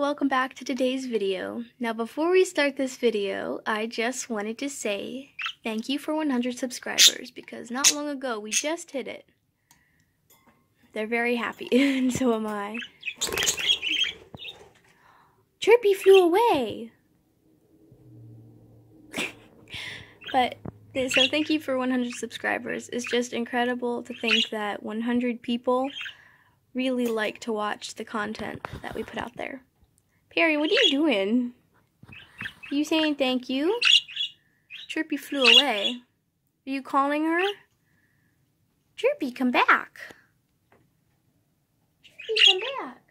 welcome back to today's video. Now before we start this video, I just wanted to say thank you for 100 subscribers because not long ago we just hit it. They're very happy and so am I. Chirpy flew away! So thank you for 100 subscribers. It's just incredible to think that 100 people really like to watch the content that we put out there. Perry, what are you doing? Are you saying thank you? Chirpy flew away. Are you calling her? Chirpy, come back. Chirpy, come back.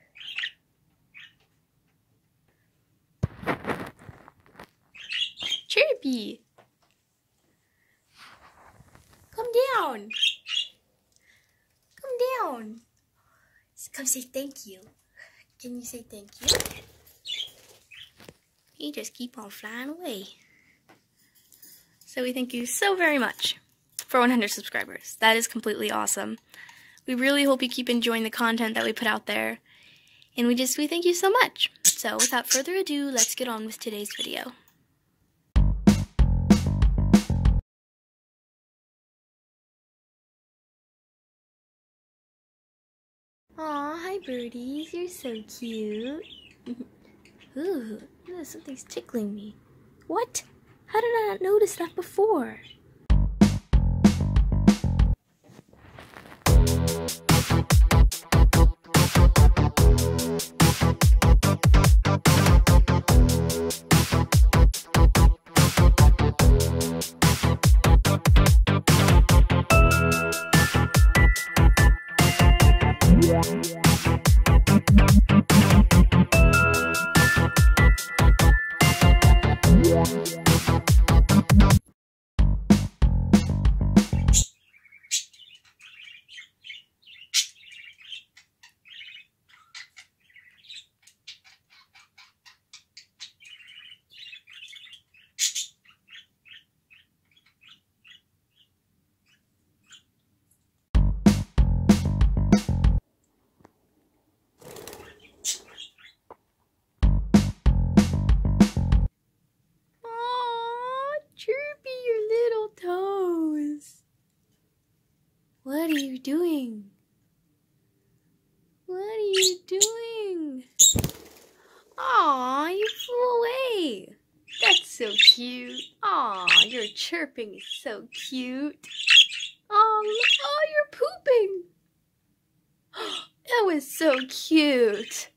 Chirpy. Come down. Come down. Come say thank you. Can you say thank you? You just keep on flying away. So we thank you so very much for 100 subscribers. That is completely awesome. We really hope you keep enjoying the content that we put out there. And we thank you so much. So without further ado, let's get on with today's video. Aw, hi birdies, you're so cute. Ooh, something's tickling me. What? How did I not notice that before? Chirpy, your little toes. What are you doing? What are you doing? Aw, you flew away. That's so cute. Aw, your chirping is so cute. Oh, you're pooping. That was so cute.